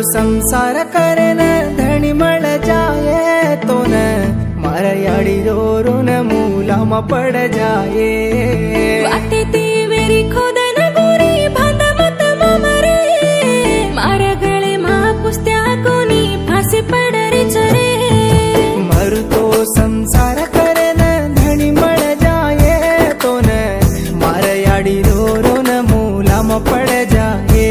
संसार करे न धणी मळ जाये तो न मारा याडी दोरून मुलामा पड जाये वाटे ती वेरी खोदन गोरी भांदा मत मरे मारा गळे मा पुस्त्या कोणी फासी पडरी चरे मरतो संसार करे न धणी मळ जाये तो न मारा याडी दोरून मुलामा पड जाये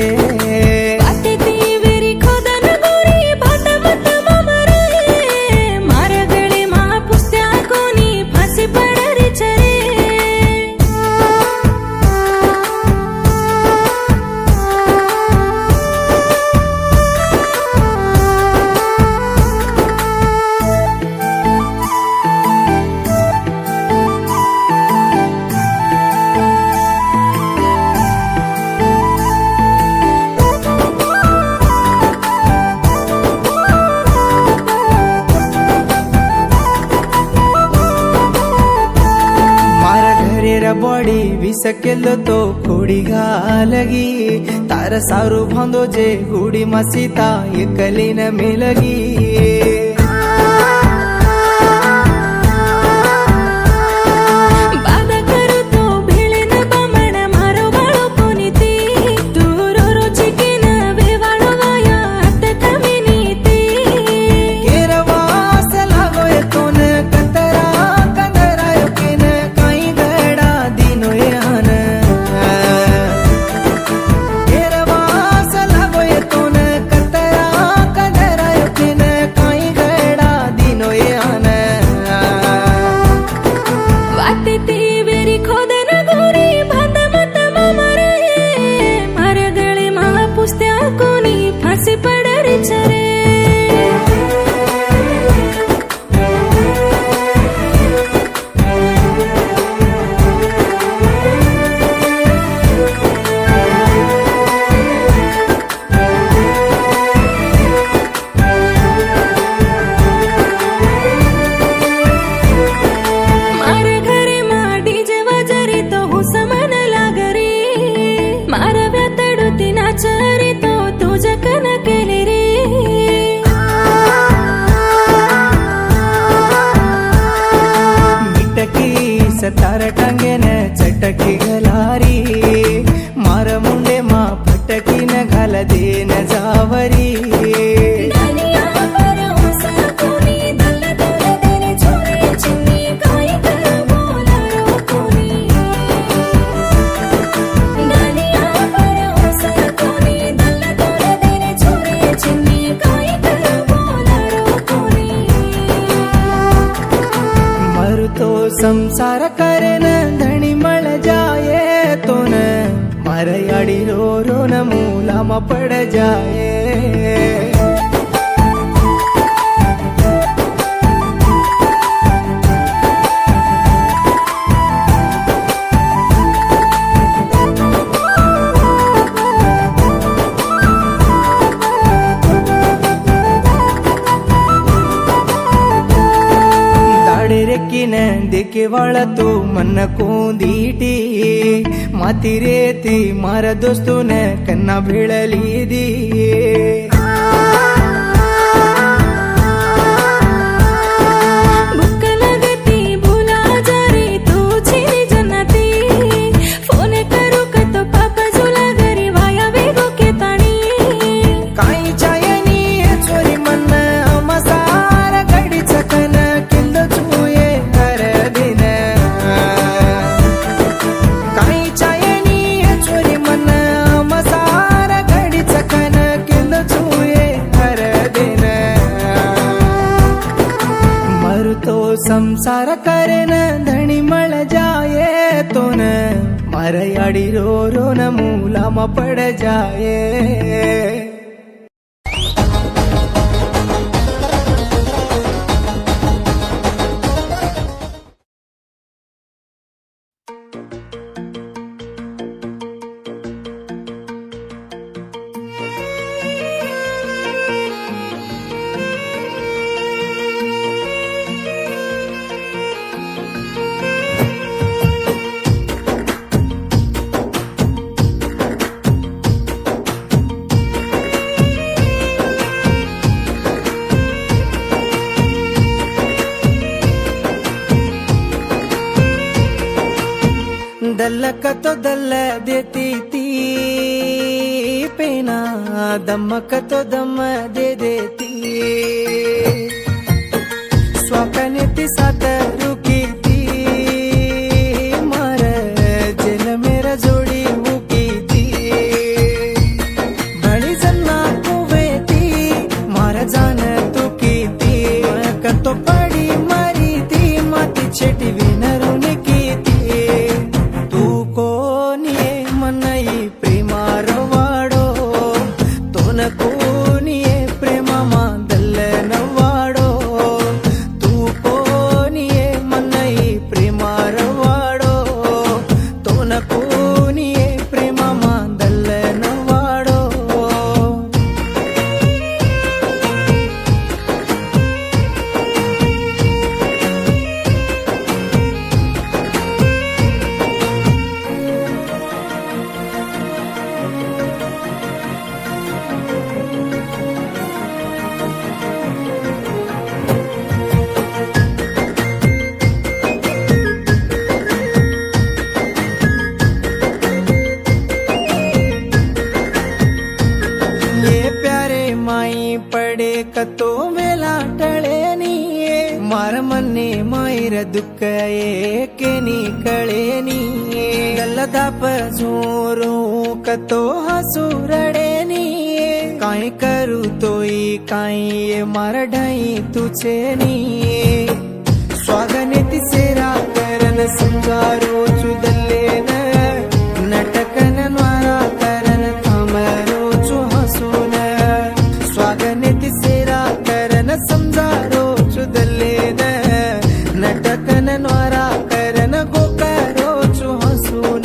बॉडी विस केलो तो खोडी घालगी तार सारू भांदो जे गुडी मसीता एकली न मिलगी तार टांगेन चटकी घलारी मार मुंडे मा फटकी न घाल देन जावरी संसार करे न धणी मळ जाये तो न मारा याडी रोन मुलामा पड जाये ಕಿನ ದೇಕೆ ವಾಳತು ಮನ್ನ ಕೂಂದೀಟಿ ಮಾತಿ ರೇತಿ ಮಾರ ದೋಸ್ತುನ ಕನ್ನ ಬೀಳಲಿದಿ संसार करे न धणी मळ जाये तो न मारा याडी रोन मुलामा पड जाये तो दल्ल देती ती पेना दमक तो दम दे देती स्वाकने ती साथ रुकी ती मार जेल मेरा जोडी हुकी ती भली जन्ना कुवे ती मार जान तू की ती तो पडी मारी ती माती छेटी विनरून की ती तू कोणी मनई प्रेमार वाडो तो न कोणी प्रेमा मांदल नवाडो तू कोणी मनई प्रेमार वाडो तो न कोणी प्रेमा मांदल नवाडो माई पडे कतो वेला टळे निये मार मन्ने मायर दुःख एकेनी कळे निये गल्लदाप झोरू कतो हसू रडे निये काय करू तोई काय मार ढाई तुझे निये स्वागने तिसेरा करन समजारो चुदल्ले नटकन द्वारा करन थांबरो चु हसून स्वागने तिसेरा करन समजारो चुदल्ले नटकन द्वारा करन गोकारो चु हसून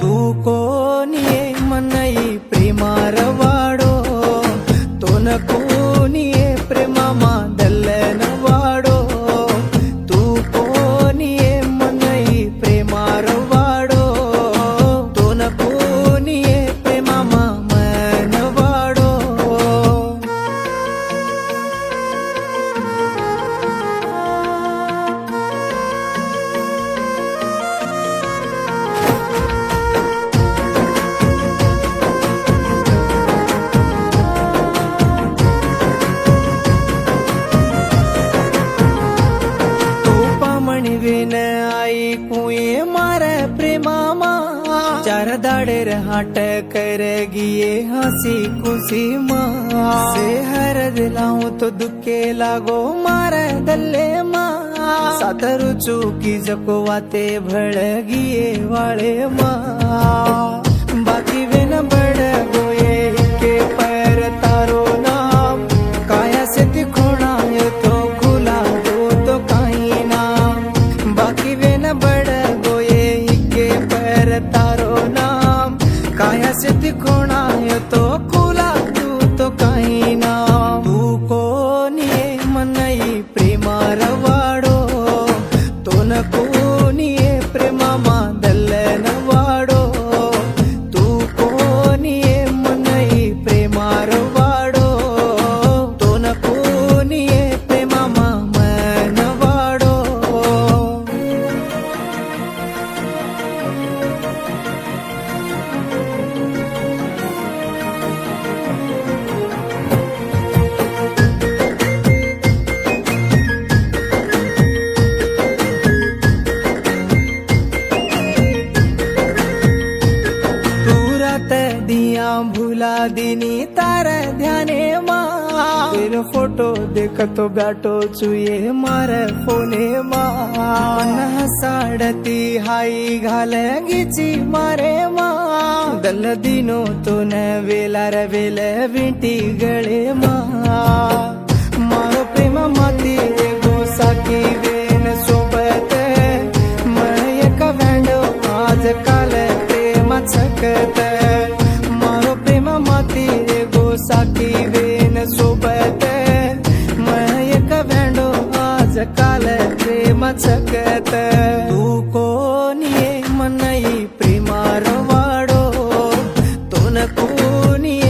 तू कोणी मनई प्रेमार वाडो तो न कोणी प्रेमा मांदल नवाडो तू कोणी मनई प्रेमार वाडो तो न कोणी प्रेमा मामन वाडो वेन आई कुए मार प्रेमा चार दाडेर हाट कर गिये हसी खुशी से हर दिलाऊं तो दुखे लागो मार दल्ले सातरु चुकी जको वाते भळ गिये वाळे बाकी वेन बड गोये के पैर तारो नाम काया से तिखोणा तो खुला दो तो काही नाम बाकी वेन बड गोये इके पैर तारो नाम काया से तिखोणा तो खुला दो तो काही नाम तू कोणी मनई प्रेमार वाडो तो न कोणी प्रेमा मांदल नवाडो तू कोणी मनई प्रेमार वाडो तो न कोणी प्रेमा मामन वाडो दिया भूला दिनी तार ध्याने तेरो फोटो देख तो बैठो चुये मार फोने मन हसाडती हाई घाल गिची मारे दल दिनो तो न वेलार वेल विंटी गळे मारो प्रेम माती गोसाकी वेन सोबत मयक वँडो आज काल प्रेम छकत मारो प्रेम माती गोसाकी वेन सोबत मयक वँडो आज काल प्रेम छकत तू कोणी मनई प्रेमार वाडो तो न कोणी